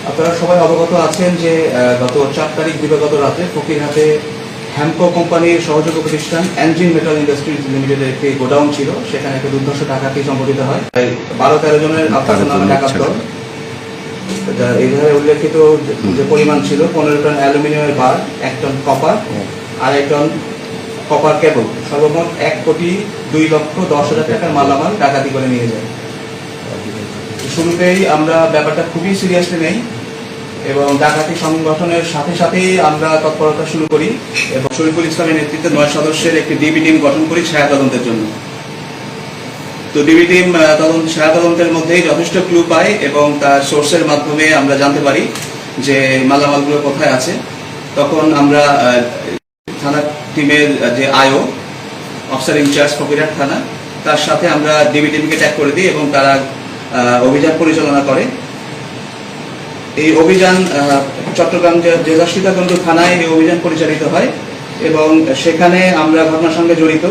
আপনারা সবাই অবগত আছেন যে গত 4 তারিখ দিবাগত রাতে ফকিরহাটে হ্যামকো কোম্পানির সহযোগী প্রতিষ্ঠান এনজিন মেটাল ইন্ডাস্ট্রিজ লিমিটেডের একটি গোডাউন ছিল, সেখানে একটি দুর্ধর্ষ ডাকাতি সংঘটিত হয়। 12-13 জনের নামে ডাকাত দল। এখানে উল্লেখিত যে পরিমাণ ছিল 15 টন অ্যালুমিনিয়ামের বার, 1 টন কপার আর 1 টন কপার কেবল, সর্বমোট 1,02,10,000 টাকার মালামাল ডাকাতি করে নিয়ে যায়। শুরুতেই আমরা ব্যাপারটা খুবই সিরিয়াসলি নেই এবং ডাকাতি সংগঠনের সাথে সাথেই আমরা তৎপরতা শুরু করি এবং শরীফুল ইসলামের নেতৃত্বে 9 সদস্যের একটি ডিবি টিম গঠন করি ছায়া তদন্তের জন্য। তো ডিবি টিম ছায়া তদন্তের মধ্যেই যথেষ্ট ক্লু পাই এবং তার সোর্সের মাধ্যমে আমরা জানতে পারি যে মালামালগুলো কোথায় আছে। তখন আমরা থানা টিমের যে আইও অফিসার ইনচার্জ ফকিরহাট থানা, তার সাথে আমরা ডিবি টিমকে ট্যাগ করে দিই এবং তারা অভিযান পরিচালনা করে। এই অভিযান চট্টগ্রাম জেলা সীতাকুণ্ড থানায় এই অভিযান পরিচালিত হয় এবং সেখানে আমরা ঘটনার সঙ্গে জড়িত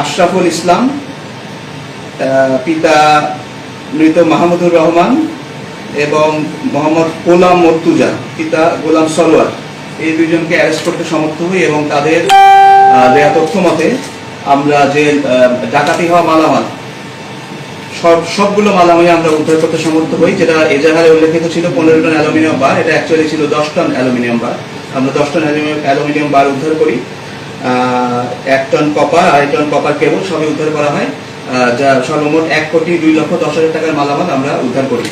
আশরাফুল ইসলাম, পিতা মৃত মাহমুদুর রহমান এবং মোহাম্মদ গোলাম মর্তুজা, পিতা গোলাম সরোয়ার, এই দুইজনকে অ্যারেস্ট করতে সমর্থ হই এবং তাদের দেয়া তথ্য মতে আমরা যে ডাকাতি হওয়া মালামাল সবগুলো মালামাল আমরা উদ্ধার করতে সমর্থ হই। যেটা এজাহারে উল্লেখিত ছিল 15 টন অ্যালুমিনিয়াম বার, এটা অ্যাকচুয়ালি ছিল 10 টন অ্যালুমিনিয়াম বার। আমরা 10 টন অ্যালুমিনিয়াম বার উদ্ধার করি, 1 টন কপার আর 1 টন কপার কেবল সবই উদ্ধার করা হয়, যা সর্বমোট 1,02,10,000 টাকার মালামাল আমরা উদ্ধার করি।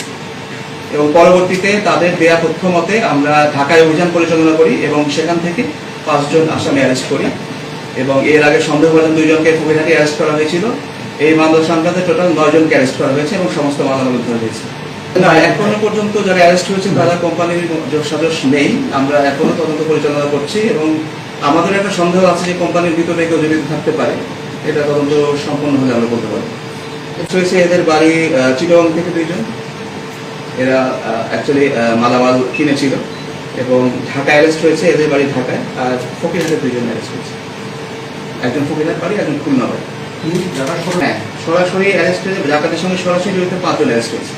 এবং পরবর্তীতে তাদের দেয়া তথ্য মতে আমরা ঢাকায় অভিযান পরিচালনা করি এবং সেখান থেকে 5 জন আসামি অ্যারেস্ট করি এবং এর আগে সন্দেহভাজন 2 জনকে ফকিরহাটে অ্যারেস্ট করা হয়েছিল। এই মামলা সংক্রান্তে টোটাল 9 জনকে অ্যারেস্ট করা হয়েছে এবং সমস্ত মালামাল উদ্ধার হয়েছে। না, এখনো পর্যন্ত যারা অ্যারেস্ট হয়েছে তারা কোম্পানির সদস্য নেই। আমরা এখনো তদন্ত পরিচালনা করছি এবং আমাদের একটা সন্দেহ আছে যে কোম্পানির ভিতরে কেউ জড়িত থাকতে পারে। এটা তদন্ত সম্পন্ন হলে আমরা বলতে পারি। হয়েছে এদের বাড়ি চিটাগং থেকে 2 জন, এরা অ্যাকচুয়ালি মালামাল কিনেছিল এবং ঢাকায় অ্যারেস্ট হয়েছে, এদের বাড়ি ঢাকায়। আর ফকিরহাটে 2 জন অ্যারেস্ট হয়েছে, একজন ফকিরহাট বাড়ি, একজন খুলনা বাড়ি। হ্যাঁ, সরাসরি অ্যারেস্ট হয়েছে, ডাকাতের সঙ্গে সরাসরি জড়িত 5 জন অ্যারেস্ট হয়েছে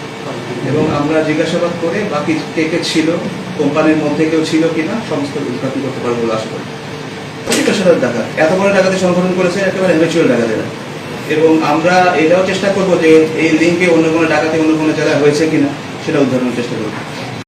এবং আমরা জিজ্ঞাসাবাদ করে বাকি কে কে ছিল, কোম্পানির মধ্যে কেউ ছিল কিনা, সমস্ত উদ্ঘাটন করতে পারবো বলে আশা করি। জিজ্ঞাসাবাদ ডাকাত এত বড় ডাকাতি সংগঠন করেছে, একেবারে হ্যাবিচুয়াল ডাকাতেরা। এবং আমরা এটাও চেষ্টা করবো যে এই লিঙ্কে অন্য কোনো ডাকাতি অন্য কোনো জায়গায় হয়েছে কিনা সেটা উদ্ধারণের চেষ্টা করবো।